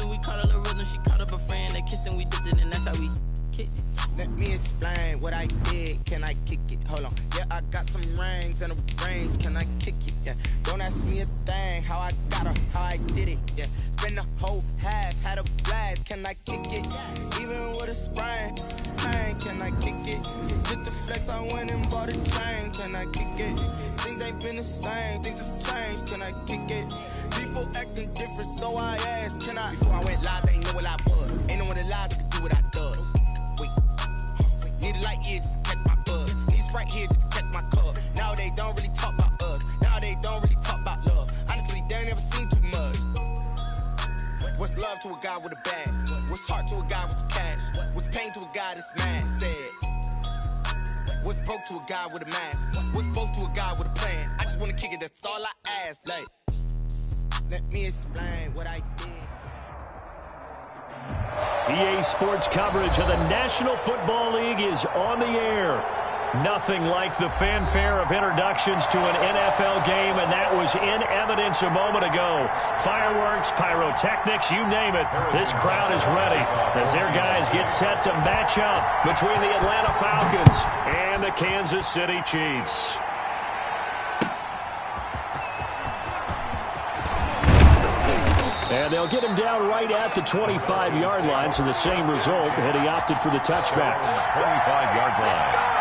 feeling, we caught up the rhythm. She caught up a friend, they kissed and we dipped it, and that's how we kicked it. Let me explain what I did. Can I kick it? Hold on. Yeah, I got some rings and a range. Can I kick it? Yeah. Don't ask me a thing. How I got her, how I did it. Yeah. Spend the whole half, had a blast. Can I kick it? Even with a sprain. Hey, can I kick it? Just the flex, I went and bought a chain. Can I kick it? Things ain't been the same. Things have changed. Can I kick it? People acting different, so I asked. Can I? Before I went live, they know what I was. Ain't no one alive that could do what I does. Need a light here just to catch my buzz. Need Sprite here just to catch my cup. Now they don't really talk about us. Now they don't really talk about love. Honestly, they ain't never seen too much. What's love to a guy with a bag? What's heart to a guy with some cash? What's pain to a guy that's mad? Said. What's broke to a guy with a mask? What's both to a guy with a plan? I just wanna kick it, that's all I ask. Like, let me explain what I did. EA Sports coverage of the National Football League is on the air. Nothing like the fanfare of introductions to an NFL game, and that was in evidence a moment ago. Fireworks, pyrotechnics, you name it. This crowd is ready as their guys get set to match up between the Atlanta Falcons and the Kansas City Chiefs. And they'll get him down right at the 25-yard line, so the same result, and he opted for the touchback. 25-yard line.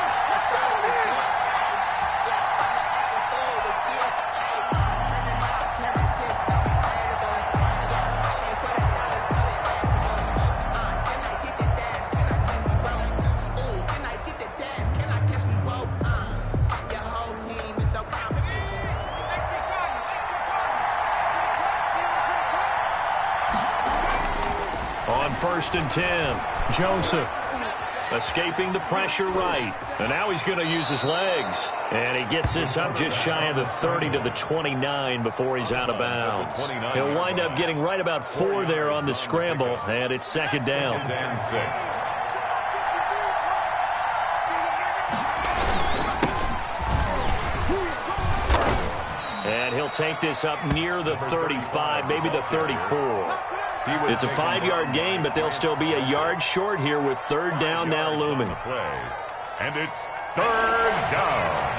First and 10. Joseph escaping the pressure right. And now he's going to use his legs. And he gets this up just shy of the 30 to the 29 before he's out of bounds. He'll wind up getting right about 4 there on the scramble. And it's second down. And 6. And he'll take this up near the 35, maybe the 34. It's a 5-yard gain, but they'll still be a yard short here with third down now looming. And it's third down.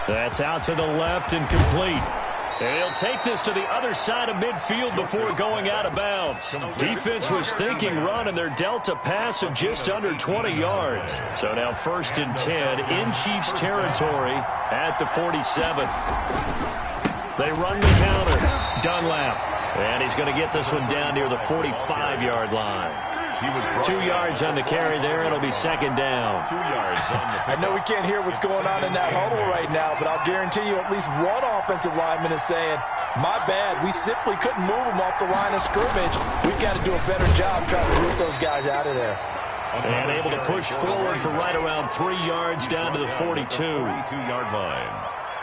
That's out to the left and complete. And he'll take this to the other side of midfield before going out of bounds. Defense was thinking run, and they're dealt a pass of just under 20 yards. So now first and 10 in Chiefs territory at the 47. They run the counter. Dunlap. And he's going to get this one down near the 45-yard line. 2 yards on the carry there. It'll be second down. 2 yards. I know we can't hear what's going on in that huddle right now, but I'll guarantee you at least one offensive lineman is saying, my bad, we simply couldn't move them off the line of scrimmage. We've got to do a better job trying to root those guys out of there. And able to push forward for right around 3 yards down to the 42. 42-yard line.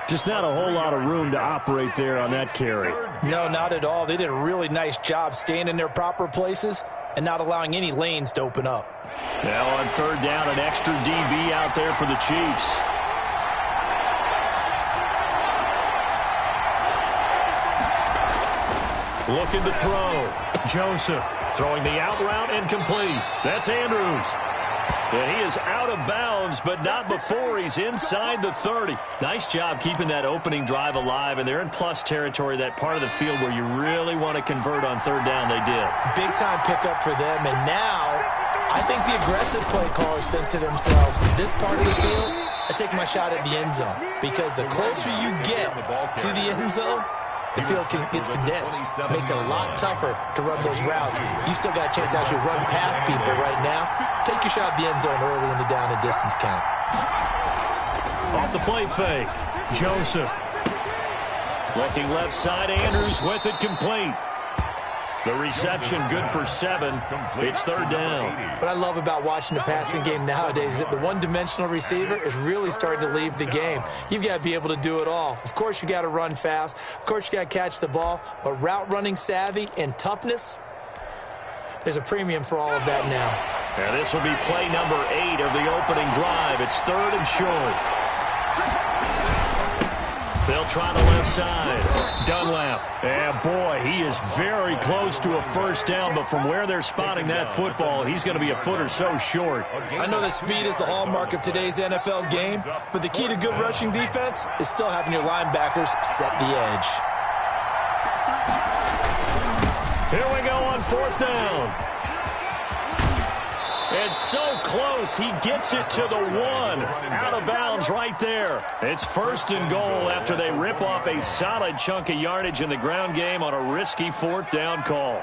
Just not a whole lot of room to operate there on that carry. No, not at all. They did a really nice job staying in their proper places and not allowing any lanes to open up. Now on third down, an extra DB out there for the Chiefs. Looking to throw. Joseph throwing the out route and complete. That's Andrews. And he is out of bounds, but not before he's inside the 30. Nice job keeping that opening drive alive, and they're in plus territory, that part of the field where you really want to convert on third down. They did. Big-time pickup for them, and now I think the aggressive play callers think to themselves, this part of the field, I take my shot at the end zone, because the closer you get to the end zone, the field gets condensed. Makes it a lot tougher to run those routes. You still got a chance to actually run past people right now. Take your shot at the end zone early in the down and distance count. Off the play fake. Joseph. Looking left side. Andrews with it complete. The reception good for 7. It's third down. What I love about watching the passing game nowadays is that the one-dimensional receiver is really starting to leave the game. You've got to be able to do it all. Of course, you got to run fast. Of course, you got to catch the ball. But route running savvy and toughness, there's a premium for all of that now. And this will be play number 8 of the opening drive. It's third and short. They'll try the left side. Dunlap. And boy, he is very close to a first down, but from where they're spotting that football, he's going to be a foot or so short. I know that speed is the hallmark of today's NFL game, but the key to good rushing defense is still having your linebackers set the edge. Here we go on fourth down. It's so close, he gets it to the 1. Out of bounds right there. It's first and goal after they rip off a solid chunk of yardage in the ground game on a risky fourth down call.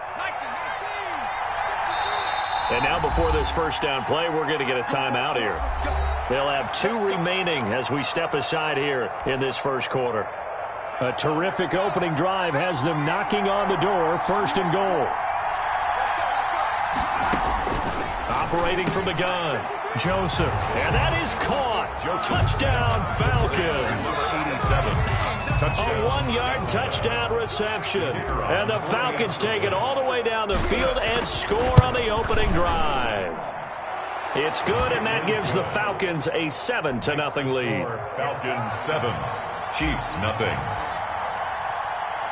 And now before this first down play, we're going to get a timeout here. They'll have 2 remaining as we step aside here in this first quarter. A terrific opening drive has them knocking on the door, first and goal. Operating from the gun, Joseph, and that is caught. Touchdown, Falcons. 87. A 1-yard touchdown reception, and the Falcons take it all the way down the field and score on the opening drive. It's good, and that gives the Falcons a 7-0 lead. Falcons 7, Chiefs nothing.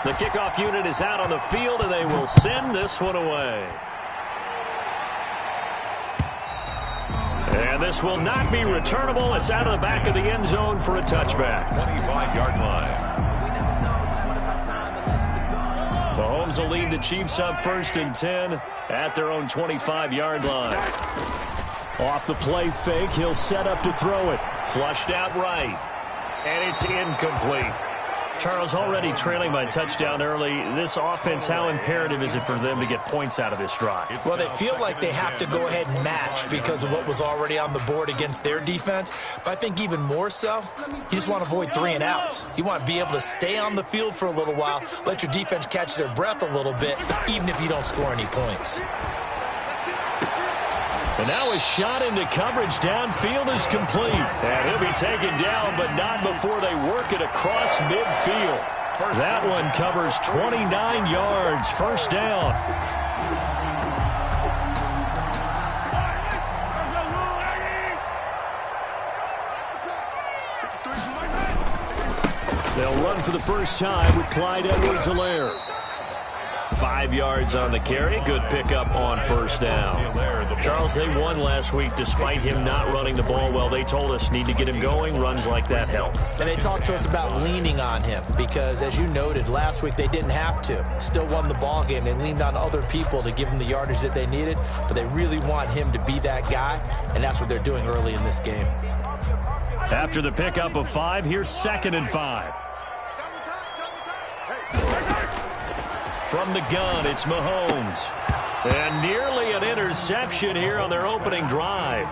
The kickoff unit is out on the field, and they will send this one away. And this will not be returnable. It's out of the back of the end zone for a touchback. 25-yard line. Mahomes will lead the Chiefs up first and 10 at their own 25-yard line. Off the play fake, he'll set up to throw it. Flushed out right. And it's incomplete. Charles, already trailing by touchdown early. This offense, how imperative is it for them to get points out of this drive? Well, they feel like they have to go ahead and match because of what was already on the board against their defense. But I think even more so, you just want to avoid 3 and outs. You want to be able to stay on the field for a little while, let your defense catch their breath a little bit, even if you don't score any points. And now a shot into coverage downfield is complete. And he'll be taken down, but not before they work it across midfield. That one covers 29 yards. First down. They'll run for the first time with Clyde Edwards-Helaire. 5 yards on the carry. Good pickup on first down. Charles, they won last week despite him not running the ball well. They told us need to get him going. Runs like that help. And they talked to us about leaning on him because, as you noted, last week they didn't have to. Still won the ball game. They leaned on other people to give them the yardage that they needed, but they really want him to be that guy, and that's what they're doing early in this game. After the pickup of 5, here's 2nd and 5. From the gun, it's Mahomes. And nearly an interception here on their opening drive.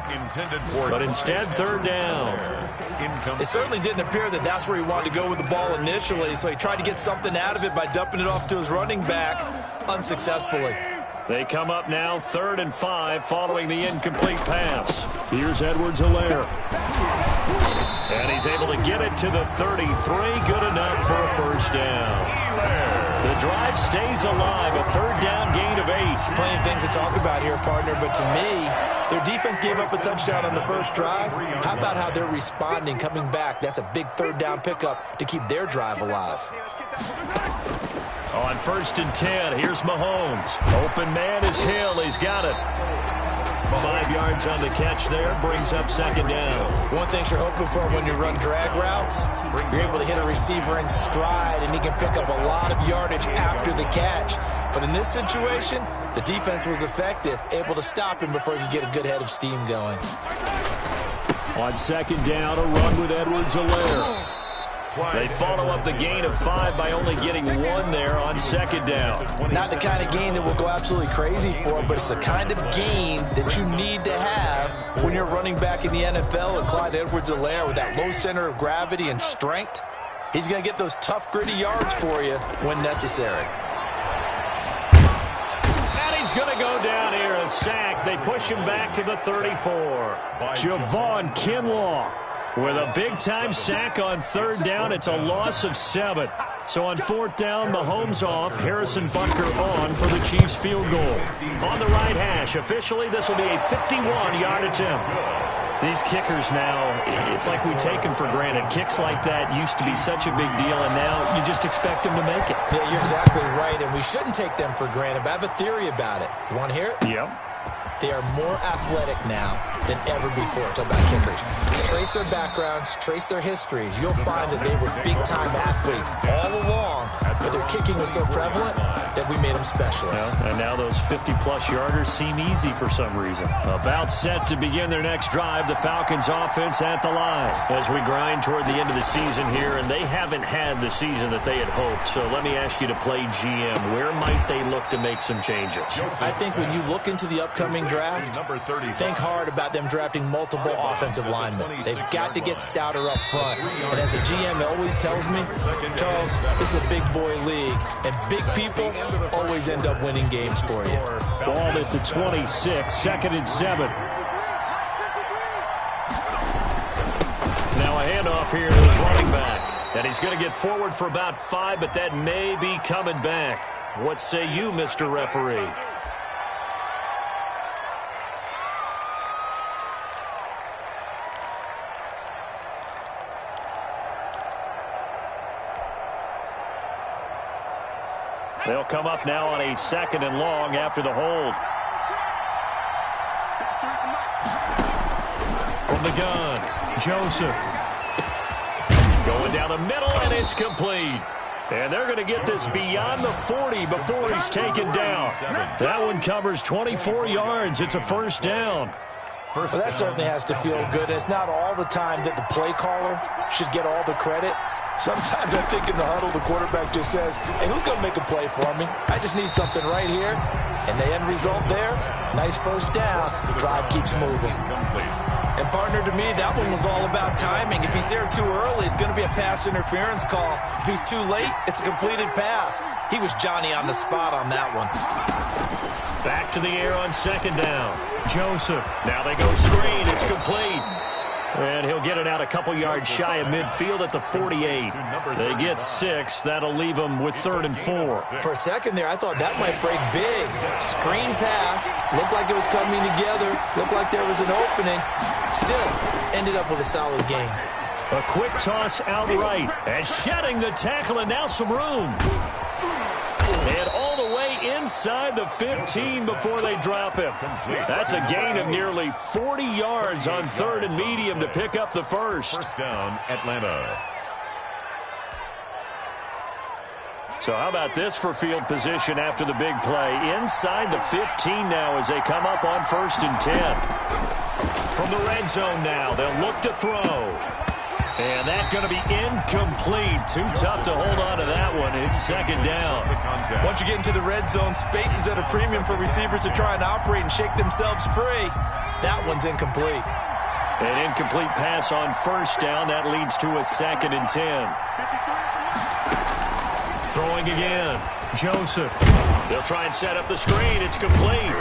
But instead, 3rd down. It certainly didn't appear that that's where he wanted to go with the ball initially, so he tried to get something out of it by dumping it off to his running back unsuccessfully. They come up now 3rd and 5 following the incomplete pass. Here's Edwards-Helaire. And he's able to get it to the 33. Good enough for a first down. The drive stays alive. A 3rd down gain of 8. Plenty of things to talk about here, partner, but to me, their defense gave up a touchdown on the first drive. How about how they're responding, coming back? That's a big 3rd down pickup to keep their drive alive. On 1st and 10, here's Mahomes. Open man is Hill. He's got it. 5 yards on the catch there, brings up 2nd down. One thing you're hoping for when you run drag routes, you're able to hit a receiver in stride, and he can pick up a lot of yardage after the catch. But in this situation, the defense was effective, able to stop him before he could get a good head of steam going. On 2nd down, a run with Edwards-Helaire. They follow up the gain of 5 by only getting 1 there on 2nd down. Not the kind of gain that we'll go absolutely crazy for, but it's the kind of gain that you need to have when you're running back in the NFL. And Clyde Edwards-Helaire, with that low center of gravity and strength, he's going to get those tough, gritty yards for you when necessary. And he's going to go down here, a sack. They push him back to the 34. Javon Kinlaw with a big-time sack on 3rd down. It's a loss of 7. So on 4th down, Mahomes off, Harrison Butker on for the Chiefs field goal. On the right hash, officially, this will be a 51-yard attempt. These kickers now, it's like we take them for granted. Kicks like that used to be such a big deal, and now you just expect them to make it. Yeah, you're exactly right, and we shouldn't take them for granted, but I have a theory about it. You want to hear it? Yep. They are more athletic now than ever before. Talk about kickers. Trace their backgrounds, trace their histories. You'll find that they were big-time athletes all along, but their kicking was so prevalent that we made them specialists. Well, and now those 50-plus yarders seem easy for some reason. About set to begin their next drive, the Falcons offense at the line. As we grind toward the end of the season here, and they haven't had the season that they had hoped. So let me ask you to play GM. Where might they look to make some changes? I think when you look into the upcoming draft, think hard about them drafting multiple offensive linemen. They've got to get stouter up front. And as a GM always tells me, Charles, this is a big boy league, and big people always end up winning games for you. Ball at the 26, 2nd and 7. Now a handoff here to his running back. And he's going to get forward for about 5, but that may be coming back. What say you, Mr. Referee? They'll come up now on a 2nd and long after the hold. From the gun, Joseph. Going down the middle, and it's complete. And they're going to get this beyond the 40 before he's taken down. That one covers 24 yards. It's a first down. Well, that certainly has to feel good. It's not all the time that the play caller should get all the credit. Sometimes I think in the huddle, the quarterback just says, hey, who's going to make a play for me? I just need something right here. And the end result there, nice first down. Drive keeps moving. And partner, to me, that one was all about timing. If he's there too early, it's going to be a pass interference call. If he's too late, it's a completed pass. He was Johnny on the spot on that one. Back to the air on 2nd down. Joseph. Now they go screen. It's complete. And he'll get it out a couple yards shy of midfield at the 48. They get 6. That'll leave them with 3rd and 4. For a second there, I thought that might break big. Screen pass. Looked like it was coming together. Looked like there was an opening. Still, ended up with a solid game. A quick toss out right. And shedding the tackle, and now some room. And all the way inside the 15 before they drop him. That's a gain of nearly 40 yards on 3rd and medium to pick up the first. First down, Atlanta. So how about this for field position after the big play? Inside the 15 now as they come up on 1st and 10. From the red zone now, they'll look to throw. And that's going to be incomplete. Too tough to hold on to that one. It's 2nd down. Once you get into the red zone, space is at a premium for receivers to try and operate and shake themselves free. That one's incomplete. An incomplete pass on 1st down. That leads to a 2nd and 10. Throwing again. Joseph. They'll try and set up the screen. It's complete.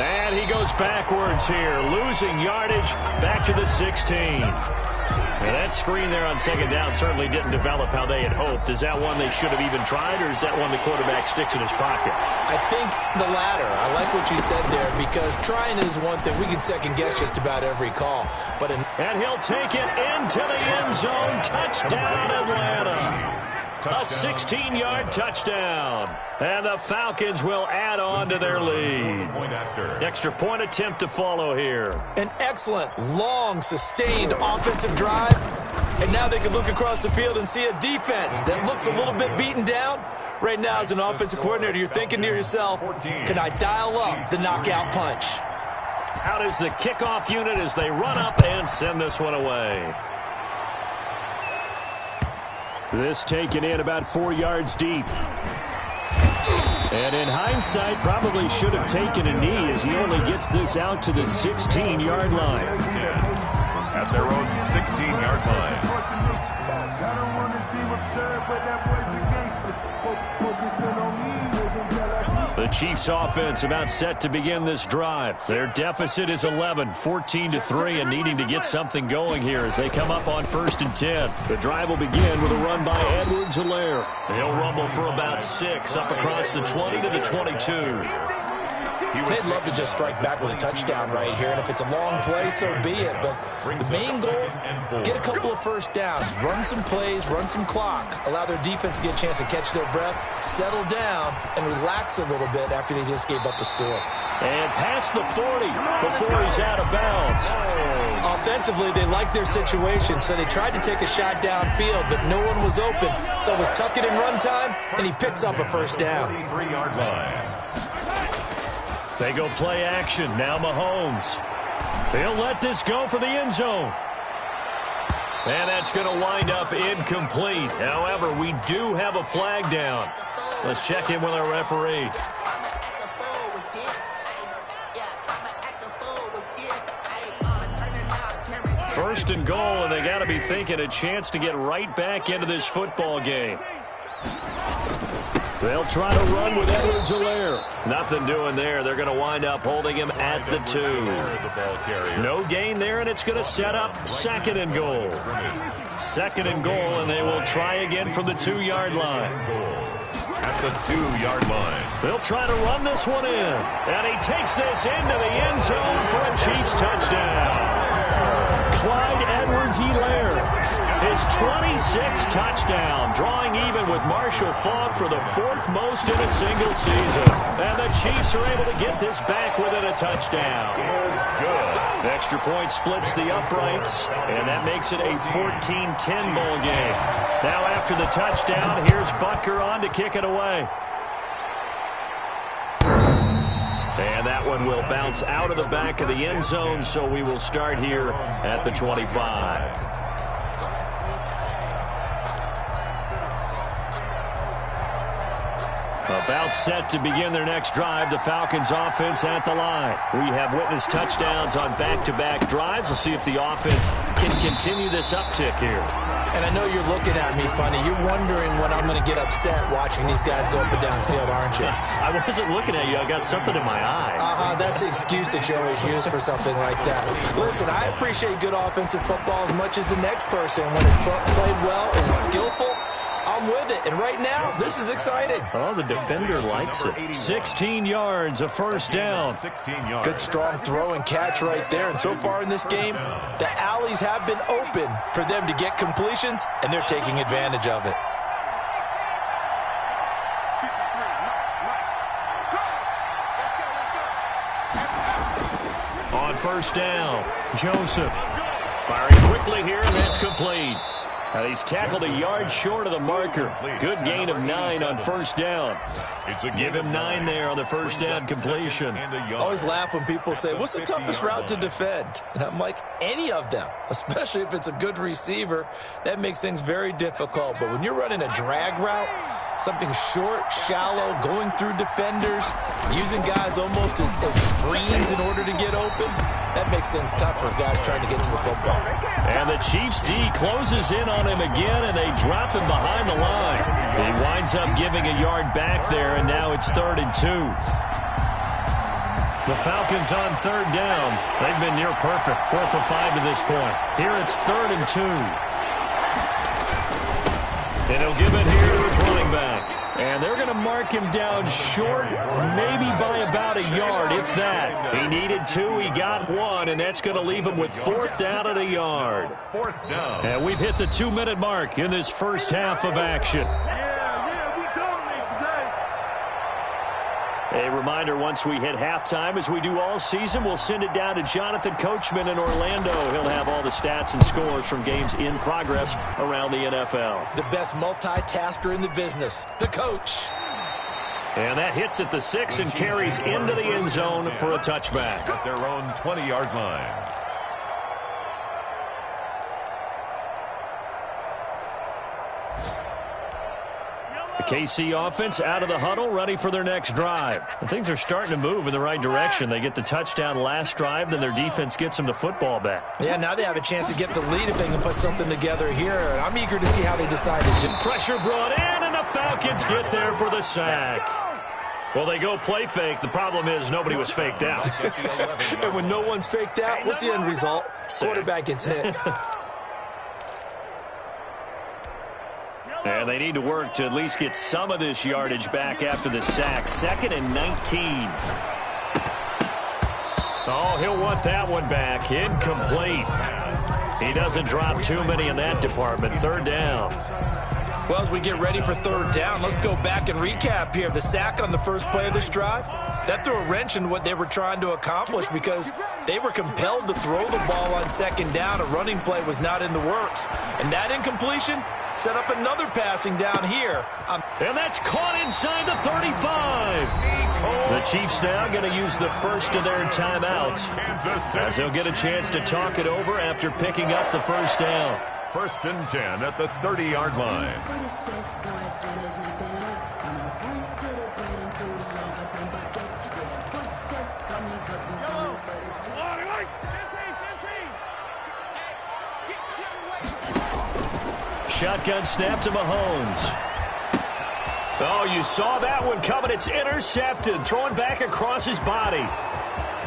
And he goes backwards here. Losing yardage back to the 16. And that screen there on 2nd down certainly didn't develop how they had hoped. Is that one they should have even tried, or is that one the quarterback sticks in his pocket? I think the latter. I like what you said there, because trying is one thing. We can second-guess just about every call. And he'll take it into the end zone. Touchdown, Atlanta. A 16-yard touchdown. And the Falcons will add on to their lead. Extra point attempt to follow here. An excellent, long, sustained offensive drive. And now they can look across the field and see a defense that looks a little bit beaten down. Right now, as an offensive coordinator, you're thinking to yourself, can I dial up the knockout punch? Out is the kickoff unit as they run up and send this one away. This taken in about 4 yards deep. And in hindsight, probably should have taken a knee as he only gets this out to the 16-yard line. At their own 16-yard line. The Chiefs offense about set to begin this drive. Their deficit is 11, 14-3, and needing to get something going here as they come up on 1st and 10. The drive will begin with a run by Edwards-Helaire. He'll rumble for about 6 up across the 20 to the 22. They'd love to just strike back with a touchdown right here, and if it's a long play, so be it. But the main goal, get a couple of first downs, run some plays, run some clock, allow their defense to get a chance to catch their breath, settle down, and relax a little bit after they just gave up a score. And past the 40 before he's out of bounds. Offensively, they liked their situation, so they tried to take a shot downfield, but no one was open. So it was tuck it in run time, and he picks up a first down. 3-yard line. They go play action. Now Mahomes. He'll let this go for the end zone. And that's going to wind up incomplete. However, we do have a flag down. Let's check in with our referee. First and goal, and they got to be thinking a chance to get right back into this football game. They'll try to run with Edwards-Helaire. Nothing doing there. They're going to wind up holding him at the 2. No gain there, and it's going to set up second and goal. Second and goal, and they will try again from the 2-yard line. At the 2-yard line. They'll try to run this one in, and he takes this into the end zone for a Chiefs touchdown. Clyde Edwards-Helaire, his 26th touchdown, drawing even with Marshall Faulk for the 4th most in a single season. And the Chiefs are able to get this back within a touchdown. Good. Extra point splits the uprights, and that makes it a 14-10 ball game. Now after the touchdown, here's Butker on to kick it away. And that one will bounce out of the back of the end zone, so we will start here at the 25. About set to begin their next drive, the Falcons offense at the line. We have witnessed touchdowns on back-to-back drives. We'll see if the offense can continue this uptick here. And I know you're looking at me funny. You're wondering when I'm going to get upset watching these guys go up and down the field, aren't you? I wasn't looking at you. I got something in my eye. That's the excuse that you always use for something like that. Listen, I appreciate good offensive football as much as the next person. When it's played well and is skillful, I'm with it. And right now, this is exciting. Oh, the defender likes it. 16 yards, a first down. 16 yards. Good strong throw and catch right there. And so far in this game, the alleys have been open for them to get completions, and they're taking advantage of it. On first down, Joseph firing quickly here, and that's complete. He's tackled a yard short of the marker. Good gain of 9 on first down. Give him 9 there on the first down completion. I always laugh when people say, what's the toughest route to defend? And I'm like, any of them, especially if it's a good receiver. That makes things very difficult. But when you're running a drag route, something short, shallow, going through defenders, using guys almost as screens in order to get open, that makes things tough for guys trying to get to the football. And the Chiefs D closes in on him again, and they drop him behind the line. He winds up giving a yard back there, and now it's 3rd and 2. The Falcons on 3rd down. They've been near perfect, 4 for 5 to this point. Here it's 3rd and 2. And he'll give it here to his running back. And they're going to mark him down short, maybe by about a yard, if that. He needed 2, he got 1, and that's going to leave him with 4th down and a yard. 4th down. And we've hit the 2-minute mark in this first half of action. A reminder, once we hit halftime, as we do all season, we'll send it down to Jonathan Coachman in Orlando. He'll have all the stats and scores from games in progress around the NFL. The best multitasker in the business, the coach. And that hits at the 6 and carries into the end zone for a touchback. At their own 20-yard line. The KC offense out of the huddle, ready for their next drive. And things are starting to move in the right direction. They get the touchdown last drive, then their defense gets them the football back. Yeah, now they have a chance to get the lead if they can put something together here. And I'm eager to see how they decide to do. Pressure brought in, and the Falcons get there for the sack. Well, they go play fake. The problem is nobody was faked out. And when no one's faked out, what's the end result? Quarterback gets hit. And they need to work to at least get some of this yardage back after the sack. 2nd and 19. Oh, he'll want that one back. Incomplete. He doesn't drop too many in that department. Third down. Well, as we get ready for third down, let's go back and recap here. The sack on the first play of this drive, that threw a wrench in what they were trying to accomplish because they were compelled to throw the ball on second down. A running play was not in the works. And that incompletion set up another passing down here. And that's caught inside the 35. The Chiefs now going to use the first of their timeouts as they'll get a chance to talk it over after picking up the first down. 1st and 10 at the 30-yard line. Shotgun snap to Mahomes. Oh, you saw that one coming. It's intercepted. Thrown back across his body.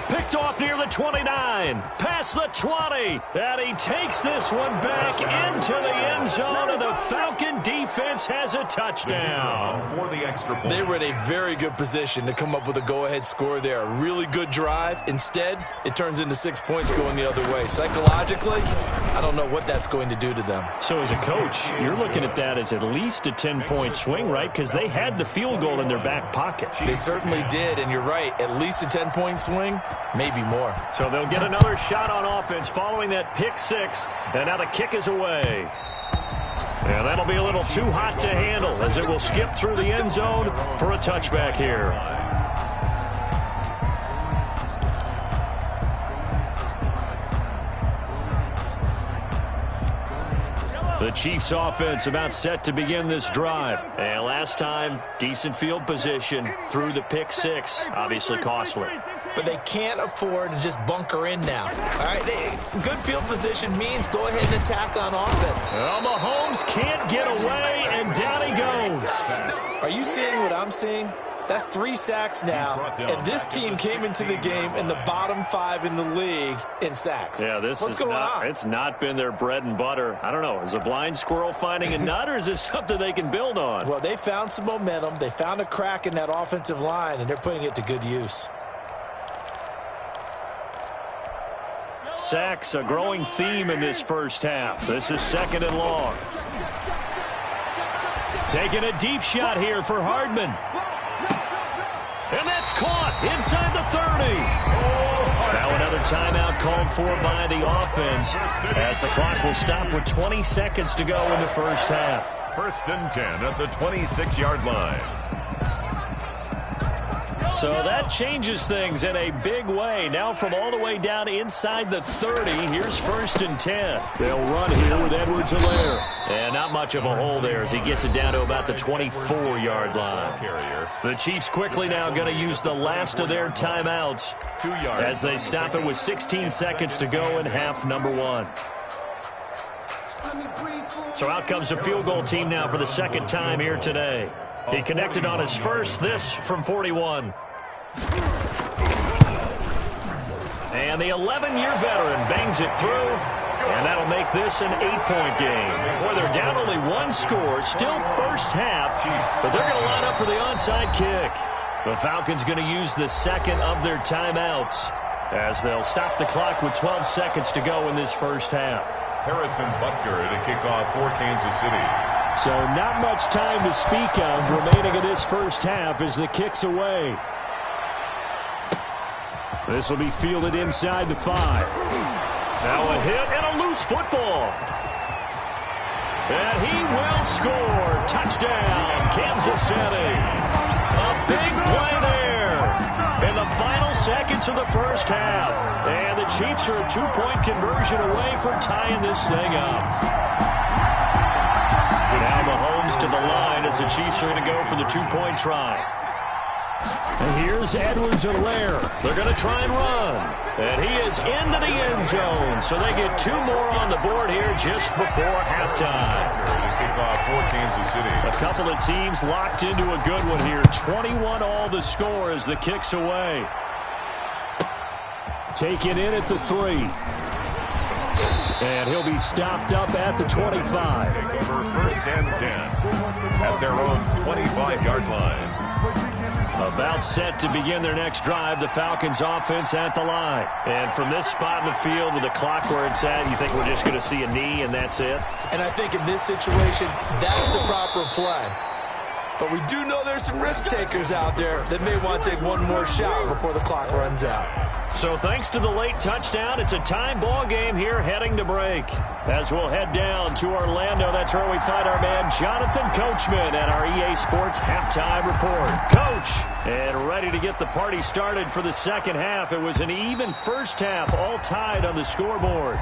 Picked off near the 29. Past the 20. And he takes this one back into the end zone, and the Falcon defense has a touchdown. For the extra point. They were in a very good position to come up with a go-ahead score there. A really good drive. Instead, it turns into 6 points going the other way. Psychologically, I don't know what that's going to do to them. So as a coach, you're looking at that as at least a 10-point swing, right? Because they had the field goal in their back pocket. They certainly did, and you're right. At least a 10-point swing, maybe more. So they'll get another shot on offense following that pick six, and now the kick is away. And that'll be a little too hot to handle as it will skip through the end zone for a touchback here. The Chiefs offense about set to begin this drive. And last time, decent field position through the pick six. Obviously costly. But they can't afford to just bunker in now. All right, good field position means go ahead and attack on offense. Well, Mahomes can't get away, and down he goes. Are you seeing what I'm seeing? That's 3 sacks now, and this team came into the game in the bottom 5 in the league in sacks. Yeah, what's going on? It's not been their bread and butter. I don't know. Is a blind squirrel finding a nut, or is this something they can build on? Well, they found some momentum. They found a crack in that offensive line, and they're putting it to good use. Sacks, a growing theme in this first half. This is 2nd and long. Taking a deep shot here for Hardman. And that's caught inside the 30. Now another timeout called for by the offense as the clock will stop with 20 seconds to go in the first half. 1st and 10 at the 26-yard line. So that changes things in a big way. Now from all the way down inside the 30, here's 1st and 10. They'll run here with Edwards-Helaire. And not much of a hole there as he gets it down to about the 24-yard line. The Chiefs quickly now going to use the last of their timeouts 2 yards as they stop it with 16 seconds to go in half number 1. So out comes the field goal team now for the second time here today. He connected on his first, this from 41. And the 11-year veteran bangs it through, and that'll make this an 8-point game. Boy, they're down only 1 score, still first half, but they're going to line up for the onside kick. The Falcons going to use the second of their timeouts as they'll stop the clock with 12 seconds to go in this first half. Harrison Butker to kick off for Kansas City. So not much time to speak of remaining in this first half as the kick's away. This will be fielded inside the 5. Now a hit and a loose football. And he will score. Touchdown, Kansas City. A big play there in the final seconds of the first half. And the Chiefs are a 2-point conversion away from tying this thing up. Now Mahomes to the line as the Chiefs are going to go for the 2-point try. And here's Edwards-Helaire. They're going to try and run. And he is into the end zone. So they get 2 more on the board here just before halftime. Kickoff for Kansas City. A couple of teams locked into a good one here. 21 all the score as the kick's away. Taken in at the 3. And he'll be stopped up at the 25. For 1st and 10 at their own 25-yard line. About set to begin their next drive, the Falcons offense at the line. And from this spot in the field with the clock where it's at, you think we're just going to see a knee and that's it? And I think in this situation, that's the proper play. But we do know there's some risk takers out there that may want to take one more shot before the clock runs out. So thanks to the late touchdown, it's a time ball game here heading to break. As we'll head down to Orlando, that's where we find our man Jonathan Coachman at our EA Sports Halftime Report. Coach, and ready to get the party started for the second half. It was an even first half, all tied on the scoreboard.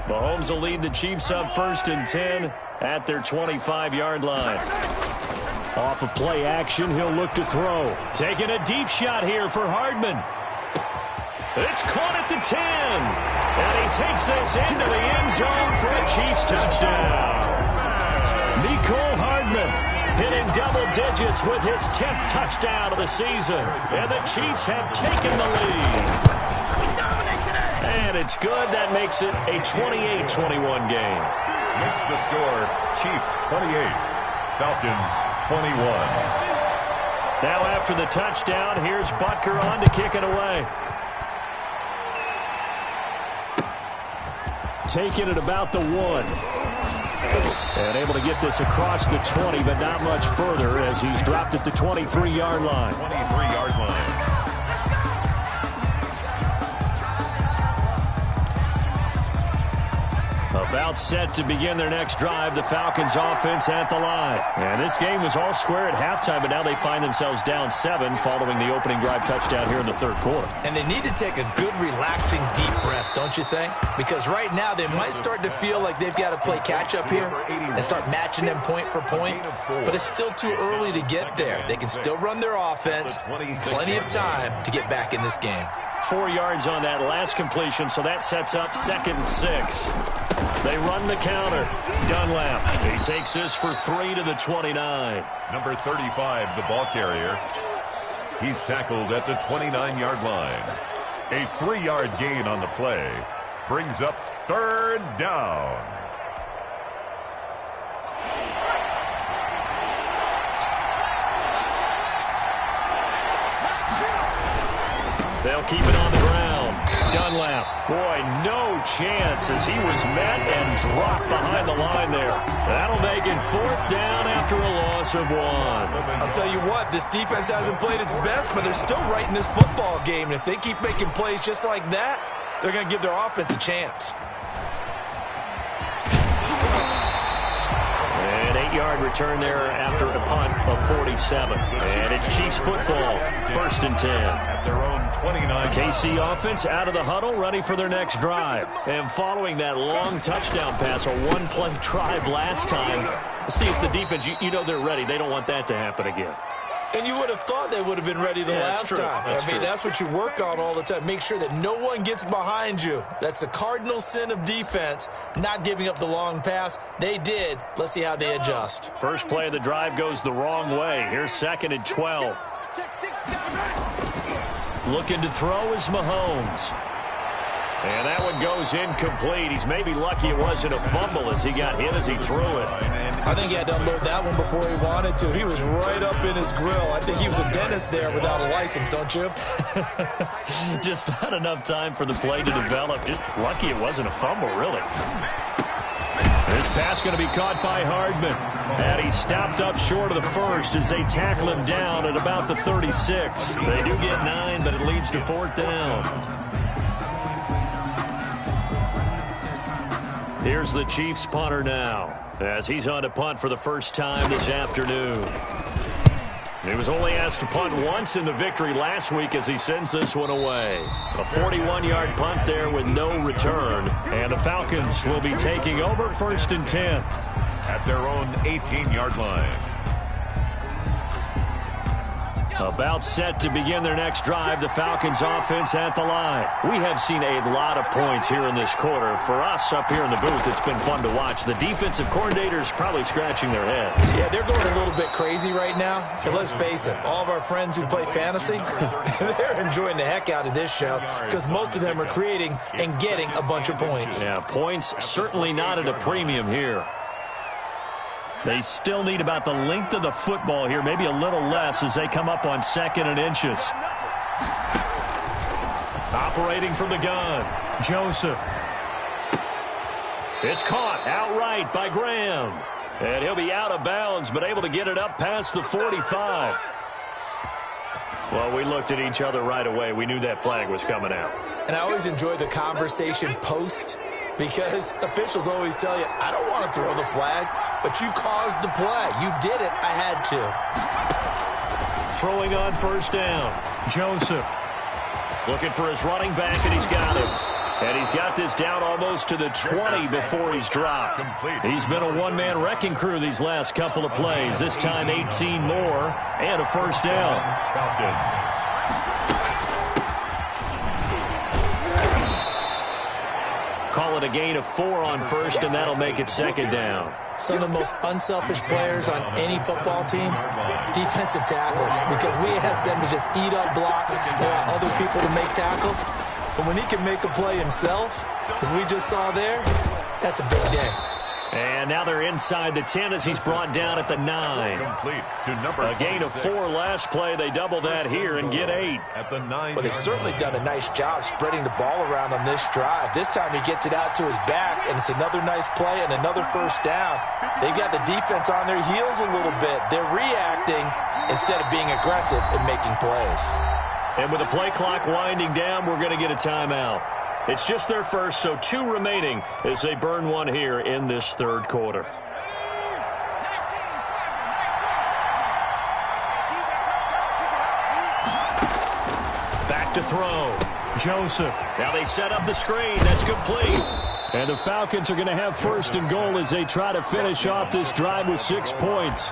Mahomes will lead the Chiefs up 1st and 10 at their 25-yard line. Off of play action, he'll look to throw. Taking a deep shot here for Hardman. It's caught at the 10. And he takes this into the end zone for a Chiefs touchdown. Nicole Hardman hitting double digits with his 10th touchdown of the season. And the Chiefs have taken the lead. And it's good. That makes it a 28-21 game. Makes the score Chiefs 28, Falcons 21. Now after the touchdown, here's Butker on to kick it away. Taking it about the 1. And able to get this across the 20, but not much further as he's dropped at the 23-yard line. 23-yard line. About set to begin their next drive, the Falcons offense at the line. And this game was all square at halftime, but now they find themselves down 7 following the opening drive touchdown here in the third quarter. And they need to take a good, relaxing, deep breath, don't you think? Because right now they might start to feel like they've got to play catch-up here and start matching them point for point. But it's still too early to get there. They can still run their offense. Plenty of time to get back in this game. 4 yards on that last completion, so that sets up 2nd and 6. They run the counter. Dunlap, he takes this for 3 to the 29. Number 35, the ball carrier. He's tackled at the 29-yard line. A 3-yard gain on the play brings up 3rd down. They'll keep it on the ground. Dunlap, boy, no chance as he was met and dropped behind the line there. That'll make it 4th down after a loss of 1. I'll tell you what, this defense hasn't played its best, but they're still right in this football game. And if they keep making plays just like that, they're going to give their offense a chance. An 8-yard return there after a punt of 47. And it's Chiefs football, 1st and 10. At their own 29. KC offense out of the huddle, ready for their next drive. And following that long touchdown pass, a one-play drive last time, let's see if the defense, you know they're ready. They don't want that to happen again. And you would have thought they would have been ready the last time. That's what you work on all the time. Make sure that no one gets behind you. That's the cardinal sin of defense, not giving up the long pass. They did. Let's see how they adjust. First play of the drive goes the wrong way. Here's 2nd and 12. Looking to throw is Mahomes. And that one goes incomplete. He's maybe lucky it wasn't a fumble as he got hit as he threw it. I think he had to unload that one before he wanted to. He was right up in his grill. I think he was a dentist there without a license, don't you? Just not enough time for the play to develop. Just lucky it wasn't a fumble, really. This pass going to be caught by Hardman. And he stopped up short of the first as they tackle him down at about the 36. They do get 9, but it leads to 4th down. Here's the Chiefs punter now as he's on to punt for the first time this afternoon. He was only asked to punt once in the victory last week as he sends this one away. A 41-yard punt there with no return. And the Falcons will be taking over 1st and 10. At their own 18-yard line. About set to begin their next drive, the Falcons offense at the line. We have seen a lot of points here in this quarter. For us up here in the booth, it's been fun to watch. The defensive coordinators probably scratching their heads. Yeah, they're going a little bit crazy right now. But let's face it, all of our friends who play fantasy, they're enjoying the heck out of this show because most of them are creating and getting a bunch of points. Yeah, points certainly not at a premium here. They still need about the length of the football here, maybe a little less as they come up on 2nd and inches. Operating from the gun, Joseph. It's caught outright by Graham. And he'll be out of bounds, but able to get it up past the 45. Well, we looked at each other right away. We knew that flag was coming out. And I always enjoy the conversation post because officials always tell you, I don't want to throw the flag, but you caused the play. You did it. I had to. Throwing on 1st down. Joseph looking for his running back, and he's got him. And he's got this down almost to the 20 before he's dropped. He's been a one-man wrecking crew these last couple of plays. This time 18 more and a 1st down. Call it a gain of 4 on 1st, and that'll make it 2nd down. Some of the most unselfish players on any football team, defensive tackles, because we ask them to just eat up blocks and allow other people to make tackles. But when he can make a play himself, as we just saw there, that's a big day. And now they're inside the 10 as he's brought down at the 9. A gain of 4 last play. They double that here and get 8. Well, they've certainly done a nice job spreading the ball around on this drive. This time he gets it out to his back, and it's another nice play and another 1st down. They've got the defense on their heels a little bit. They're reacting instead of being aggressive and making plays. And with the play clock winding down, we're going to get a timeout. It's just their first, so 2 remaining as they burn one here in this 3rd quarter. Back to throw. Joseph. Now they set up the screen. That's complete. And the Falcons are going to have 1st and goal as they try to finish off this drive with 6 points.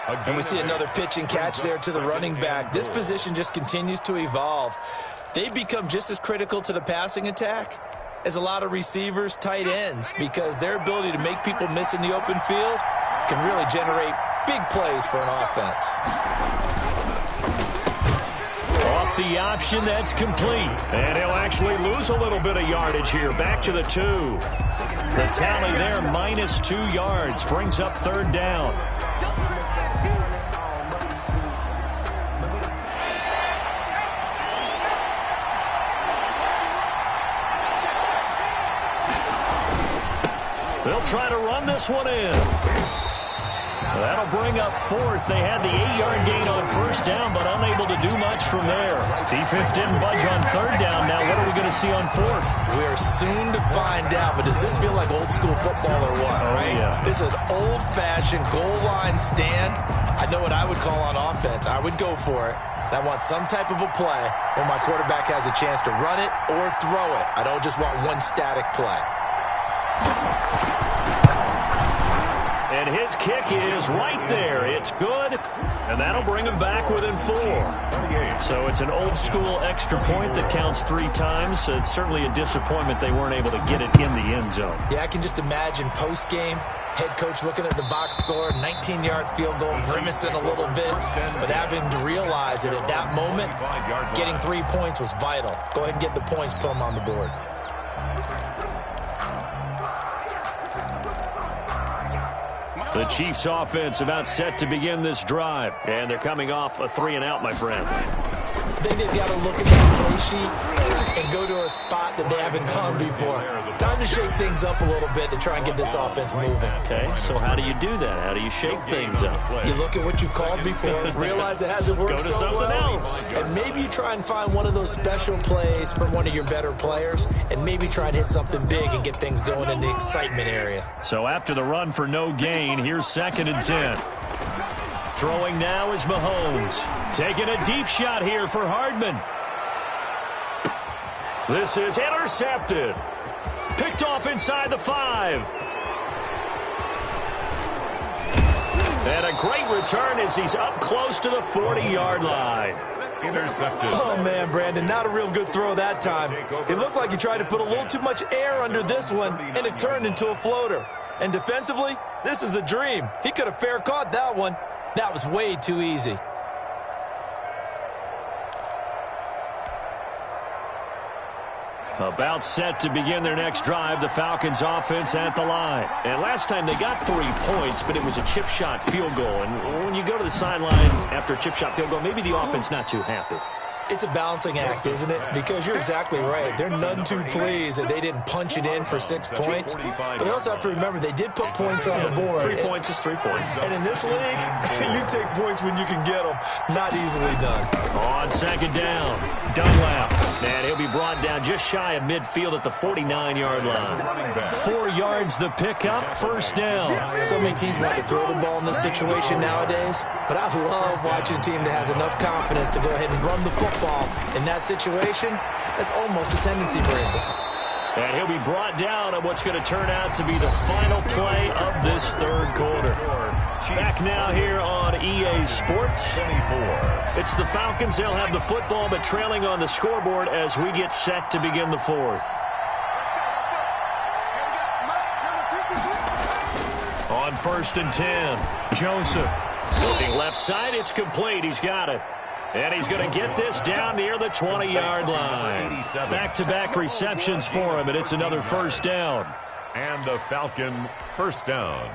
And we see another pitch and catch there to the running back. This position just continues to evolve. They become just as critical to the passing attack as a lot of receivers, tight ends, because their ability to make people miss in the open field can really generate big plays for an offense. Off the option, that's complete. And he'll actually lose a little bit of yardage here. Back to the 2. The tally there, minus 2 yards, brings up 3rd down. They'll try to run this one in. That'll bring up 4th. They had the 8-yard gain on 1st down, but unable to do much from there. Defense didn't budge on 3rd down. Now what are we going to see on 4th? We are soon to find out, but does this feel like old school football or what? Oh, right? Yeah. This is an old-fashioned goal line stand. I know what I would call on offense. I would go for it. I want some type of a play where my quarterback has a chance to run it or throw it. I don't just want one static play. And his kick is right there. It's good, and that'll bring him back within 4. So it's an old-school extra point that counts 3 times. It's certainly a disappointment they weren't able to get it in the end zone. Yeah, I can just imagine post-game, head coach looking at the box score, 19-yard field goal, grimacing a little bit, but having to realize that at that moment, getting 3 points was vital. Go ahead and get the points, put them on the board. The Chiefs offense about set to begin this drive. And they're coming off a 3-and-out, my friend. I think they've got to look at the play sheet and go to a spot that they haven't gone before. Time to shake things up a little bit to try and get this offense moving. Okay, so how do you do that? How do you shake things up? You look at what you've called before, realize it hasn't worked Go to so something well, else. and maybe you try and find one of those special plays from one of your better players, and maybe try and hit something big and get things going in the excitement area. So after the run for no gain, here's 2nd and 10. Throwing now is Mahomes. Taking a deep shot here for Hardman. This is intercepted. Picked off inside the 5. And a great return as he's up close to the 40-yard line. Intercepted. Oh, man, Brandon, not a real good throw that time. It looked like he tried to put a little too much air under this one, and it turned into a floater. And defensively, this is a dream. He could have fair caught that one. That was way too easy. About set to begin their next drive, the Falcons offense at the line. And last time they got 3 points, but it was a chip shot field goal. And when you go to the sideline after a chip shot field goal, maybe the offense not too happy. It's a balancing act, isn't it? Because you're exactly right. They're none too pleased that they didn't punch it in for 6 points. But they also have to remember they did put points on the board. 3 points is 3 points. And in this league, you take points when you can get them. Not easily done. On second down, Dunlap. And he'll be brought down just shy of midfield at the 49-yard line. 4 yards the pickup, first down. So many teams want to throw the ball in this situation nowadays. But I love watching a team that has enough confidence to go ahead and run the football. In that situation, that's almost a tendency breaker. And he'll be brought down on what's going to turn out to be the final play of this third quarter. Back now here on EA Sports. It's the Falcons. They'll have the football, but trailing on the scoreboard as we get set to begin the fourth. On 1st and 10, Joseph. Looking left side, it's complete. He's got it. And he's going to get this down near the 20-yard line. Back-to-back receptions for him, and it's another first down. And the Falcon first down.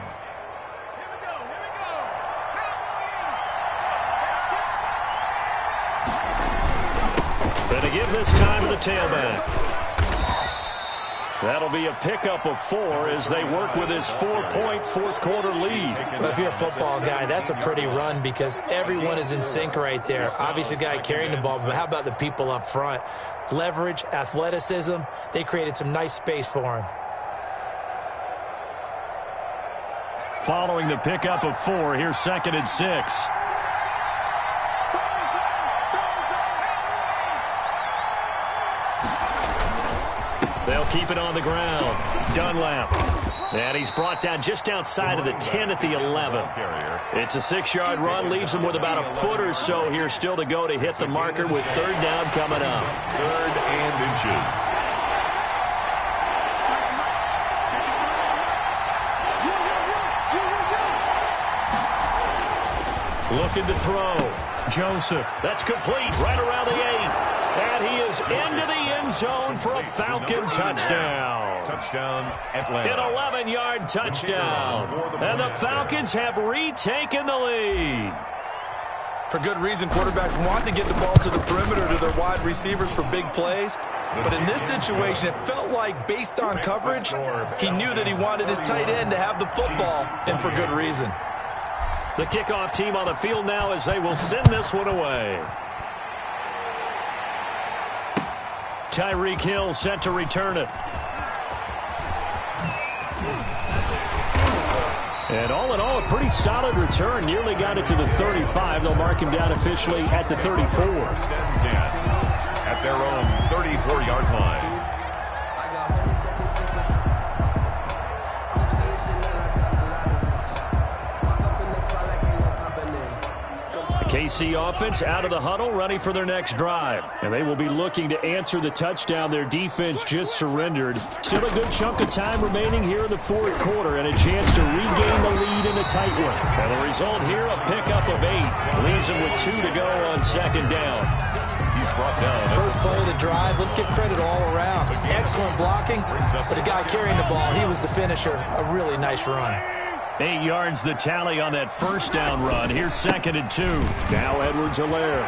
And to give this time to the tailback. That'll be a pickup of 4 as they work with his 4-point fourth-quarter lead. Well, if you're a football guy, that's a pretty run because everyone is in sync right there. Obviously, the guy carrying the ball, but how about the people up front? Leverage, athleticism, they created some nice space for him. Following the pickup of 4, here's 2nd and 6. They'll keep it on the ground. Dunlap. And he's brought down just outside of the 10 at the 11. It's a 6-yard run. Leaves him with about a foot or so here still to go to hit the marker with third down coming up. 3rd and inches. Looking to throw. Joseph. That's complete right around the 8. And he is into the end zone for a Falcon touchdown. Touchdown, Atlanta. An 11-yard touchdown. And the Falcons have retaken the lead. For good reason, quarterbacks want to get the ball to the perimeter to their wide receivers for big plays. But in this situation, it felt like based on coverage, he knew that he wanted his tight end to have the football, and for good reason. The kickoff team on the field now as they will send this one away. Tyreek Hill set to return it. And all in all, a pretty solid return. Nearly got it to the 35. They'll mark him down officially at the 34. At their own 34-yard line. KC offense out of the huddle, ready for their next drive. And they will be looking to answer the touchdown their defense just surrendered. Still a good chunk of time remaining here in the fourth quarter and a chance to regain the lead in a tight one. And the result here, a pickup of 8. Leaves them with 2 to go on 2nd down. He's brought down. First play of the drive, let's give credit all around. Excellent blocking, but the guy carrying the ball, he was the finisher. A really nice run. 8 yards the tally on that first down run. Here's 2nd and 2. Now Edwards-Helaire.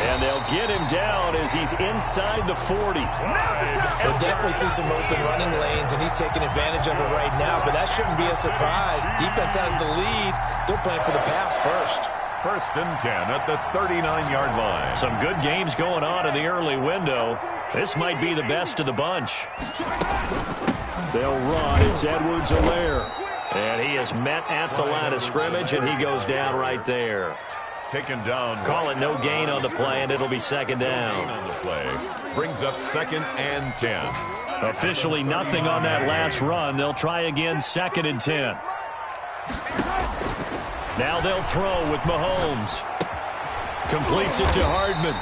And they'll get him down as he's inside the 40. We'll definitely see some open running lanes, and he's taking advantage of it right now, but that shouldn't be a surprise. Defense has the lead. They're playing for the pass first. 1st and 10 at the 39-yard line. Some good games going on in the early window. This might be the best of the bunch. They'll run. It's Edwards-Helaire. And he is met at the line of scrimmage, and he goes down right there. Taken down. Call it no gain on the play, and it'll be 2nd down. On the play. Brings up 2nd and 10. Officially nothing on that last run. They'll try again 2nd and 10. Now they'll throw with Mahomes. Completes it to Hardman.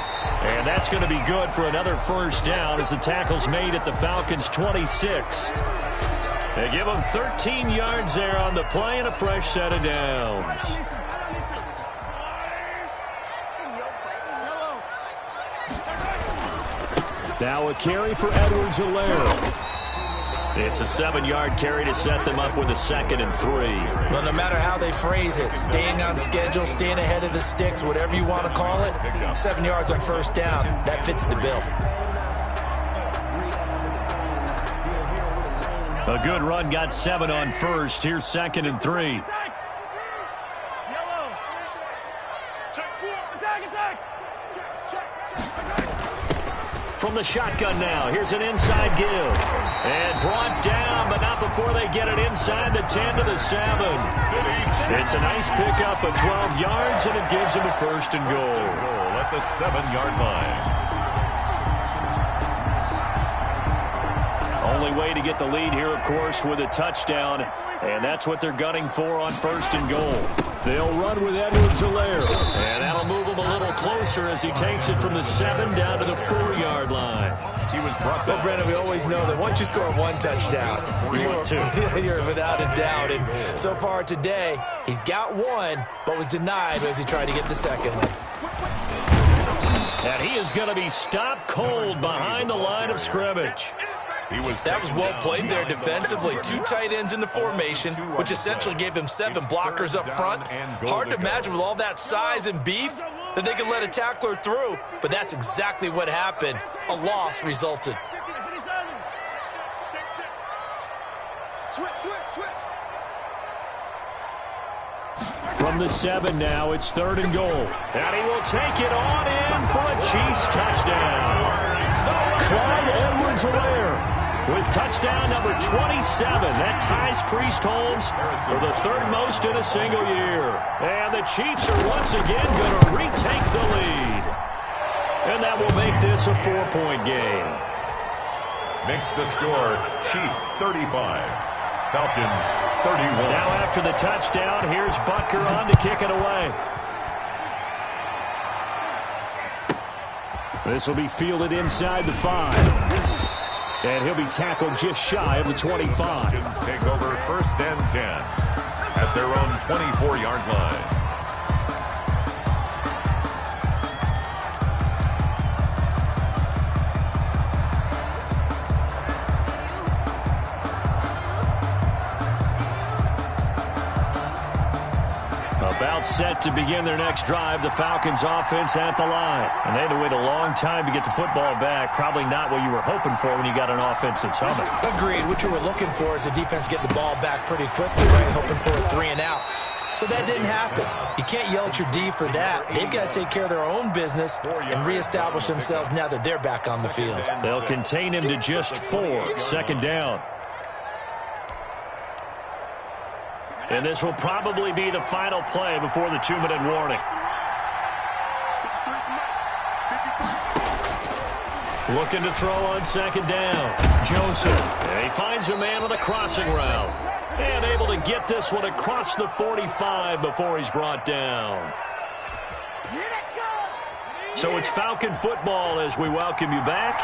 And that's going to be good for another first down as the tackle's made at the Falcons' 26. They give them 13 yards there on the play and a fresh set of downs. Now a carry for Edwards-Helaire. It's a 7-yard carry to set them up with a 2nd and 3. Well, no matter how they phrase it, staying on schedule, staying ahead of the sticks, whatever you want to call it, 7 yards on first down, that fits the bill. A good run got 7 on first. Here's 2nd and 3. From the shotgun now, here's an inside give. And brought down, but not before they get it inside the 10 to the 7. It's a nice pickup of 12 yards, and it gives them a 1st and goal. At the 7-yard line. Only way to get the lead here, of course, with a touchdown, and that's what they're gunning for on 1st and goal. They'll run with Edwards-Helaire, and that'll move him a little closer as he takes it from the 7 down to the 4-yard line. He was brought down. Well, Brandon, we always know that once you score 1 touchdown, you're without a doubt. And so far today, he's got 1, but was denied as he tried to get the 2nd one. And he is going to be stopped cold behind the line of scrimmage. That was well played there defensively. 2 tight ends in the formation, which essentially gave them 7 blockers up front. Hard to imagine with all that size and beef that they could let a tackler through, but that's exactly what happened. A loss resulted. From the 7 now, it's 3rd and goal. And he will take it on in for a Chiefs touchdown. Clyde Edwards-Helaire with touchdown number 27. That ties Priest Holmes for the 3rd most in a single year. And the Chiefs are once again going to retake the lead. And that will make this a 4-point game. Makes the score Chiefs 35. Falcons 31. Now after the touchdown, here's Butker on to kick it away. This will be fielded inside the 5. And he'll be tackled just shy of the 25. Falcons take over 1st and 10 at their own 24-yard line. About set to begin their next drive, the Falcons offense at the line. And they had to wait a long time to get the football back. Probably not what you were hoping for when you got an offense that's humming. Agreed. What you were looking for is the defense get the ball back pretty quickly, right? Hoping for a 3 and out. So that didn't happen. You can't yell at your D for that. They've got to take care of their own business and reestablish themselves now that they're back on the field. They'll contain him to just 4. 2nd down. And this will probably be the final play before the 2-minute warning. Looking to throw on 2nd down. Joseph. And he finds a man on the crossing route. And able to get this one across the 45 before he's brought down. So it's Falcon football as we welcome you back.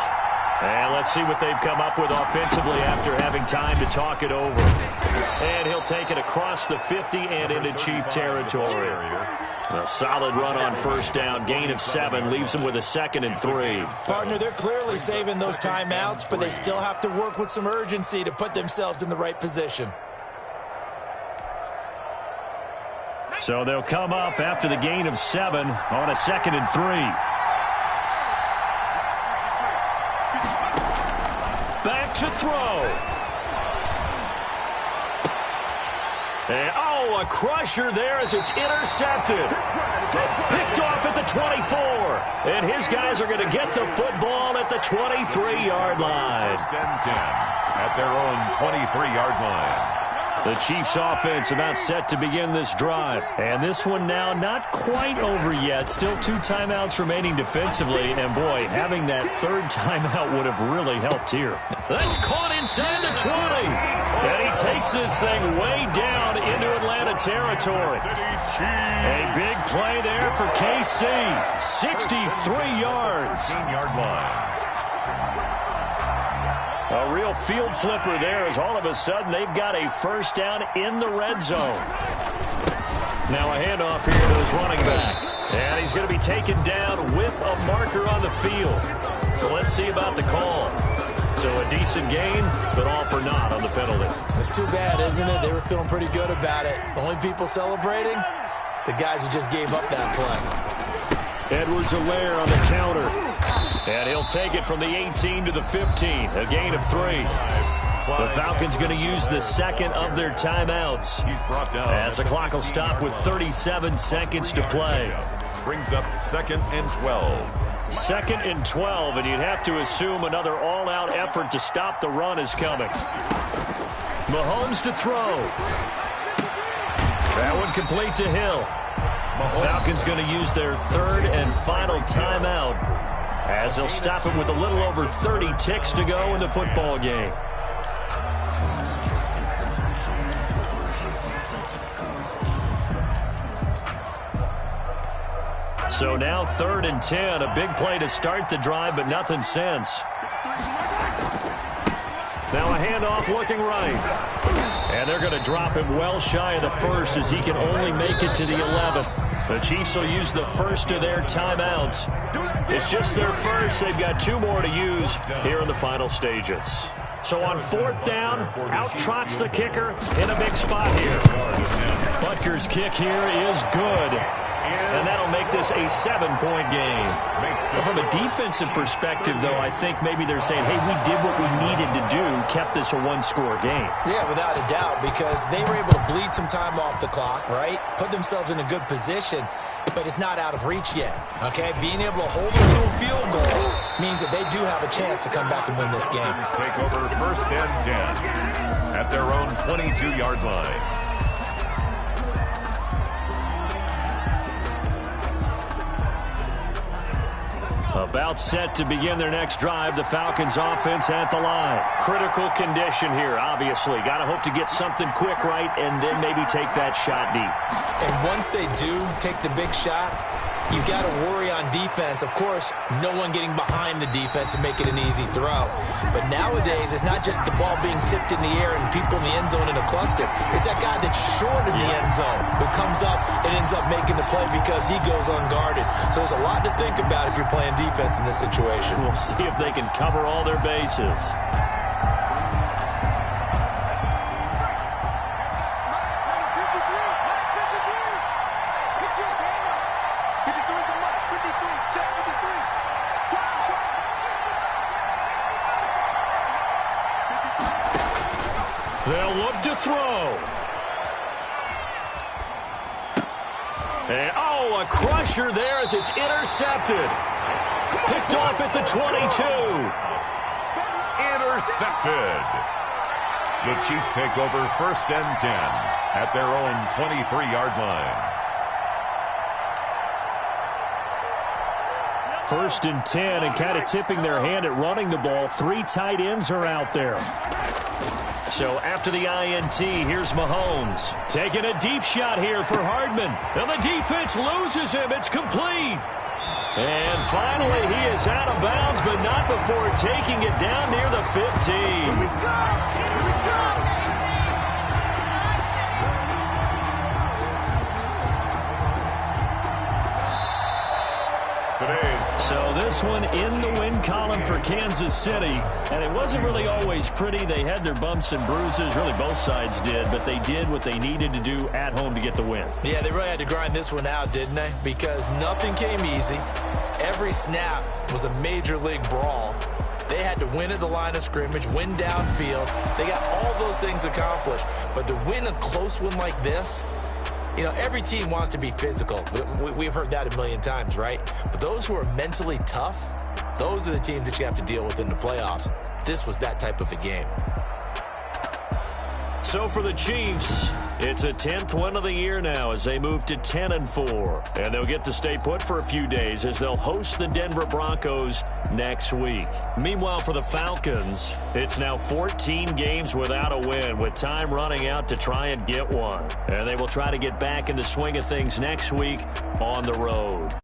And let's see what they've come up with offensively after having time to talk it over. And he'll take it across the 50 and into Chief territory. A solid run on 1st down. Gain of 7 leaves him with a 2nd and 3. Partner, they're clearly saving those timeouts, but they still have to work with some urgency to put themselves in the right position. So they'll come up after the gain of 7 on a 2nd and 3. Back to throw. And, a crusher there as it's intercepted. Picked off at the 24. And his guys are going to get the football at the 23-yard line. 1st and 10 at their own 23-yard line. The Chiefs offense about set to begin this drive. And this one now not quite over yet. Still 2 timeouts remaining defensively. And, boy, having that 3rd timeout would have really helped here. That's caught inside the 20. And he takes this thing way down into Atlanta territory. A big play there for KC. 63 yards. 10-yard line. A real field flipper there as all of a sudden they've got a first down in the red zone. Now a handoff here to his running back. And he's going to be taken down with a marker on the field. So let's see about the call. So a decent gain, but all for naught on the penalty. It's too bad, isn't it? They were feeling pretty good about it. The only people celebrating, the guys who just gave up that play. Edwards-Helaire on the counter. And he'll take it from the 18 to the 15. A gain of 3. The Falcons going to use the second of their timeouts. He's brought down as the clock will stop with 37 seconds to play. Brings up 2nd and 12. 2nd and 12, and you'd have to assume another all-out effort to stop the run is coming. Mahomes to throw. That one complete to Hill. Falcons going to use their 3rd and final timeout as they'll stop it with a little over 30 ticks to go in the football game. So now 3rd and 10, a big play to start the drive, but nothing since. Now a handoff looking right. And they're going to drop him well shy of the 1st as he can only make it to the 11. The Chiefs will use the first of their timeouts. It's just their first. They've got 2 more to use here in the final stages. So on 4th down, out trots the kicker in a big spot here. Butker's kick here is good. And that'll make this a 7-point game. Well, from a defensive perspective, though, I think maybe they're saying, hey, we did what we needed to do, kept this a 1-score game. Yeah, without a doubt, because they were able to bleed some time off the clock, right? Put themselves in a good position, but it's not out of reach yet, okay? Being able to hold them to a field goal means that they do have a chance to come back and win this game. Take over 1st and 10 at their own 22-yard line. About set to begin their next drive, the Falcons offense at the line. Critical condition here, obviously. Got to hope to get something quick right and then maybe take that shot deep. And once they do take the big shot, you've got to worry on defense. Of course, no one getting behind the defense and make it an easy throw. But nowadays, it's not just the ball being tipped in the air and people in the end zone in a cluster. It's that guy that's short in the end zone who comes up and ends up making the play because he goes unguarded. So there's a lot to think about if you're playing defense in this situation. We'll see if they can cover all their bases. They'll look to throw. And, oh, a crusher there as it's intercepted. Picked off at the 22. Intercepted. The Chiefs take over 1st and 10 at their own 23-yard line. 1st and 10, and kind of tipping their hand at running the ball. 3 tight ends are out there. So after the INT, here's Mahomes. Taking a deep shot here for Hardman. And the defense loses him. It's complete. And finally, he is out of bounds, but not before taking it down near the 15. Here we go. Here we go. So this one in the win column for Kansas City. And it wasn't really always pretty. They had their bumps and bruises. Really, both sides did. But they did what they needed to do at home to get the win. Yeah, they really had to grind this one out, didn't they? Because nothing came easy. Every snap was a major league brawl. They had to win at the line of scrimmage, win downfield. They got all those things accomplished. But to win a close one like this, you know, every team wants to be physical. We've heard that a million times, right? But those who are mentally tough, those are the teams that you have to deal with in the playoffs. This was that type of a game. so for the Chiefs, it's a 10th win of the year now as they move to 10-4. And they'll get to stay put for a few days as they'll host the Denver Broncos next week. Meanwhile, for the Falcons, it's now 14 games without a win, with time running out to try and get one. And they will try to get back in the swing of things next week on the road.